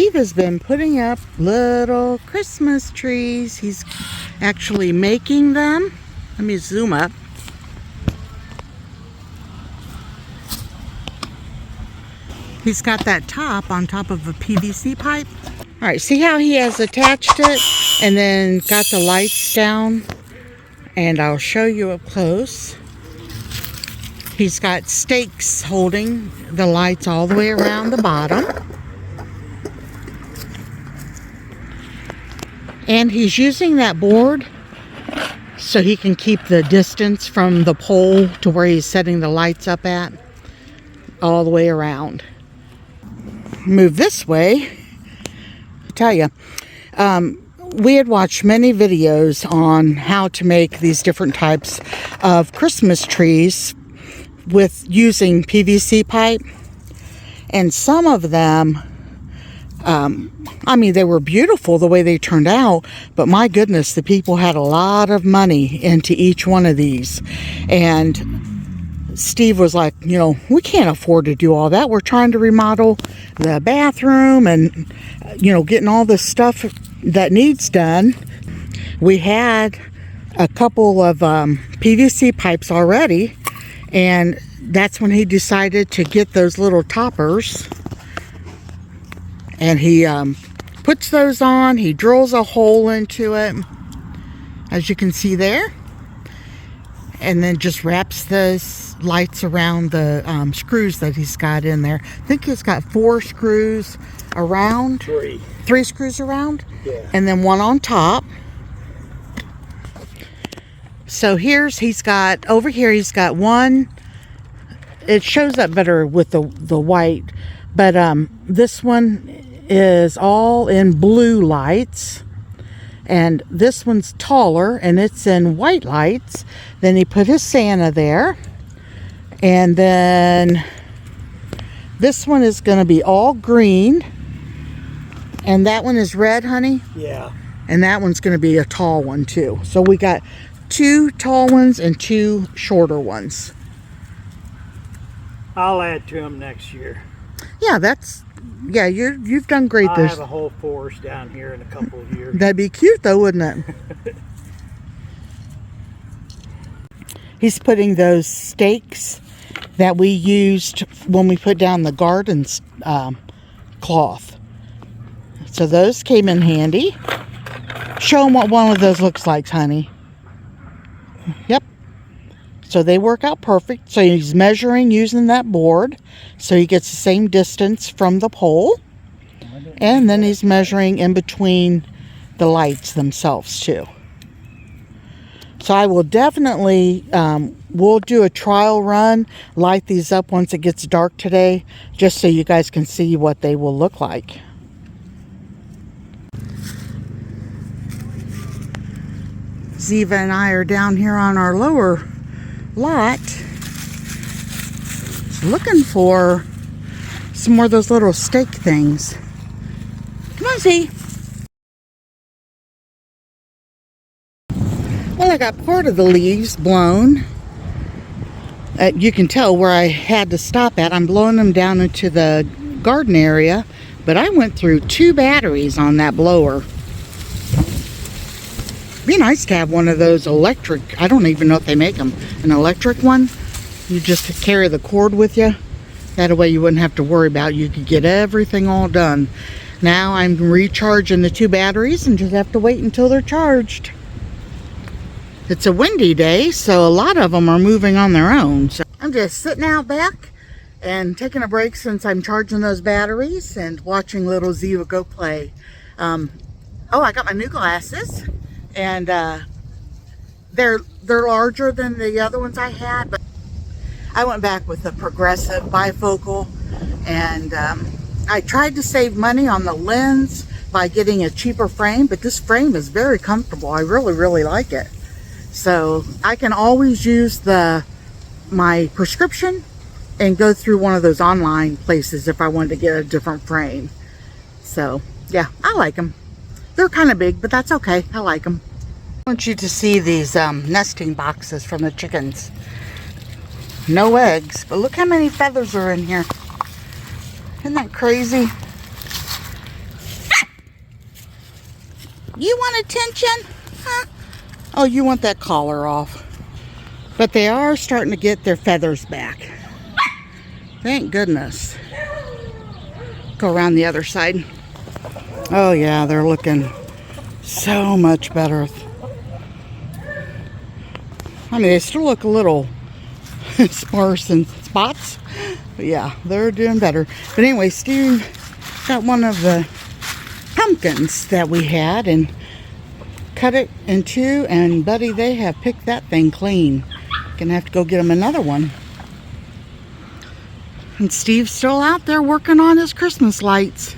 Steve has been putting up little Christmas trees. He's actually making them. Let me zoom up. He's got that top on top of a PVC pipe. All right, see how he has attached it and then got the lights down? And I'll show you up close. He's got stakes holding the lights all the way around the bottom. And he's using that board so he can keep the distance from the pole to where he's setting the lights up at all the way around. Move this way. I'll tell you, we had watched many videos on how to make these different types of Christmas trees with using PVC pipe, and some of them, I mean, they were beautiful the way they turned out, but my goodness, the people had a lot of money into each one of these. And Steve was like, you know, we can't afford to do all that. We're trying to remodel the bathroom and, you know, getting all this stuff that needs done. We had a couple of PVC pipes already, and that's when he decided to get those little toppers. And he puts those on. He drills a hole into it, as you can see there, and then just wraps those lights around the screws that he's got in there. I think he's got 4 screws around. 3 screws around. Yeah. And then 1 on top. So he's got over here, he's got 1. It shows up better with the white, but this one is all in blue lights, and this one's taller and it's in white lights. Then he put his Santa there, and then this one is going to be all green, and that one is red, honey. Yeah. And that one's going to be a tall one too. So we got 2 tall ones and 2 shorter ones. I'll add to them next year. Yeah, you've done great. I'll have a whole forest down here in a couple of years. That'd be cute though, wouldn't it? He's putting those stakes that we used when we put down the garden cloth. So those came in handy. Show them what one of those looks like, honey. Yep. So they work out perfect. So he's measuring using that board, so he gets the same distance from the pole. And then he's measuring in between the lights themselves too. So I will definitely, we'll do a trial run, light these up once it gets dark today, just so you guys can see what they will look like. Ziva and I are down here on our lower lot looking for some more of those little stake things. Come on, Z. Well, I got part of the leaves blown. You can tell where I had to stop at. I'm blowing them down into the garden area, but I went through 2 batteries on that blower. Be nice to have one of those electric, I don't even know if they make them, an electric one. You just carry the cord with you. That way you wouldn't have to worry about it. You could get everything all done. Now I'm recharging the 2 batteries and just have to wait until they're charged. It's a windy day, so a lot of them are moving on their own. So I'm just sitting out back and taking a break since I'm charging those batteries and watching little Ziva go play. Oh, I got my new glasses. And they're larger than the other ones I had, but I went back with the progressive bifocal, and I tried to save money on the lens by getting a cheaper frame, but this frame is very comfortable. I really like it. So I can always use my prescription and go through one of those online places if I wanted to get a different frame. So yeah, I like them. They're kind of big, but that's okay. I like them. I want you to see these nesting boxes from the chickens. No eggs, but look how many feathers are in here. Isn't that crazy? You want attention? Huh? Oh, you want that collar off. But they are starting to get their feathers back. Thank goodness. Go around the other side. Oh yeah, they're looking so much better. I mean, they still look a little sparse in spots. But yeah, they're doing better. But anyway, Steve got one of the pumpkins that we had and cut it in two, and buddy, they have picked that thing clean. Gonna have to go get him another one. And Steve's still out there working on his Christmas lights.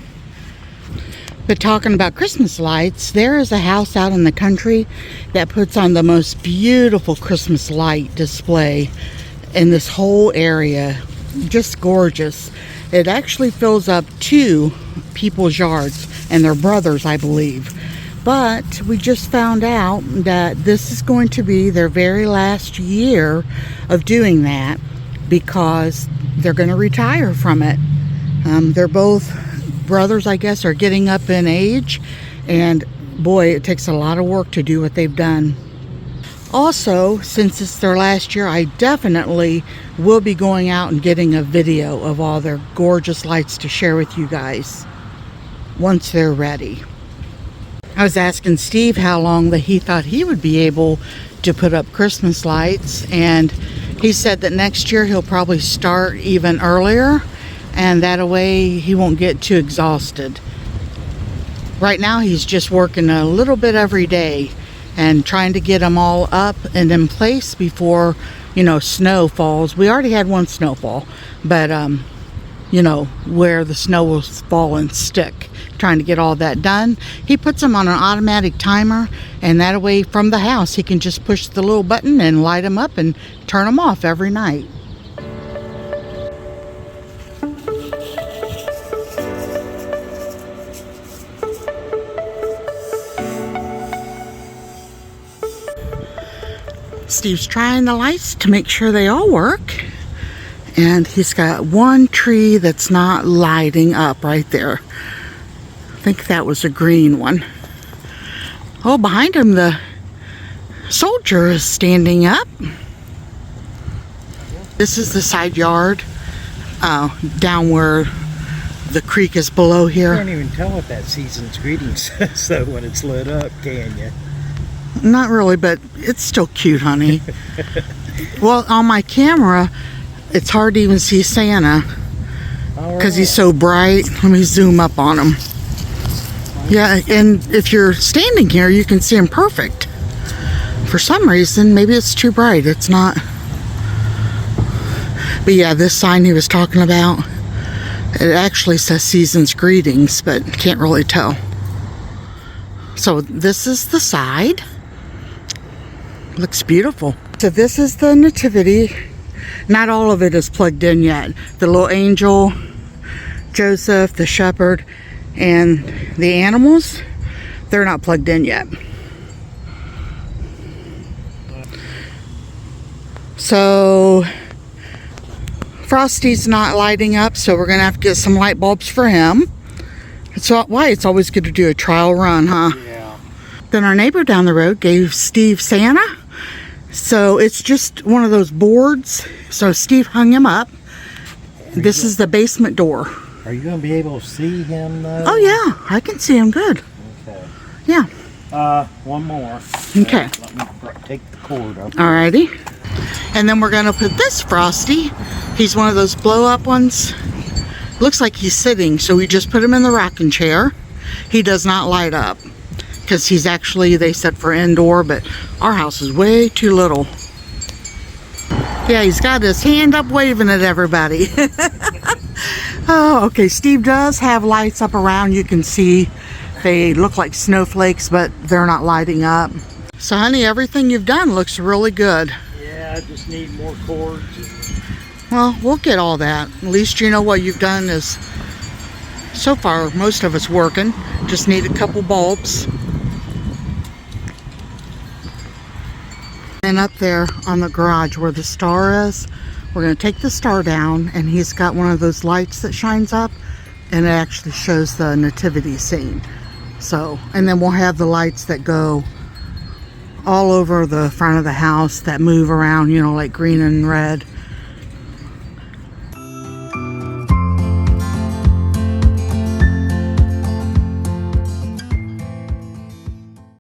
But talking about Christmas lights, there is a house out in the country that puts on the most beautiful Christmas light display in this whole area. Just gorgeous. It actually fills up 2 people's yards, and they're brothers, I believe. But we just found out that this is going to be their very last year of doing that, because they're going to retire from it. They're both brothers, I guess, are getting up in age, and boy, it takes a lot of work to do what they've done. Also, since it's their last year, I definitely will be going out and getting a video of all their gorgeous lights to share with you guys once they're ready. I was asking Steve how long that he thought he would be able to put up Christmas lights, and he said that next year he'll probably start even earlier, and that way he won't get too exhausted. Right now he's just working a little bit every day and trying to get them all up and in place before, you know, snow falls. We already had one snowfall, but you know, where the snow will fall and stick. Trying to get all that done. He puts them on an automatic timer, and that way from the house he can just push the little button and light them up and turn them off every night. Steve's trying the lights to make sure they all work, and he's got one tree that's not lighting up right there. I think that was a green one. Oh, behind him the soldier is standing up. This is the side yard, down where the creek is below here. You can't even tell what that season's greetings says though when it's lit up, can you? Not really, but it's still cute, honey. Well, on my camera, it's hard to even see Santa because he's so bright. Let me zoom up on him. Yeah, and if you're standing here, you can see him perfect. For some reason, maybe it's too bright. It's not. But yeah, this sign he was talking about, it actually says Season's Greetings, but can't really tell. So this is the side. Looks beautiful. So this is the nativity. Not all of it is plugged in yet. The little angel, Joseph, the shepherd, and the animals, they're not plugged in yet. So Frosty's not lighting up, so we're gonna have to get some light bulbs for him. That's why it's always good to do a trial run, huh? Yeah. Then our neighbor down the road gave Steve Santa. So it's just one of those boards. So Steve hung him up. This is the basement door. Are you going to be able to see him though? Oh yeah, I can see him good. Okay. Yeah. One more. Okay. Let me take the cord up. Alrighty. And then we're gonna put this Frosty. He's one of those blow up ones. Looks like he's sitting, so we just put him in the rocking chair. He does not light up because he's actually, they said, for indoor, but our house is way too little. Yeah, he's got his hand up waving at everybody. Oh, okay. Steve does have lights up around. You can see they look like snowflakes, but they're not lighting up. So, honey, everything you've done looks really good. Yeah, I just need more cords. Well, we'll get all that. At least you know what you've done is, so far, most of it's working. Just need a couple bulbs. And up there on the garage where the star is, we're going to take the star down, and he's got one of those lights that shines up, and it actually shows the nativity scene. So, and then we'll have the lights that go all over the front of the house that move around, you know, like green and red.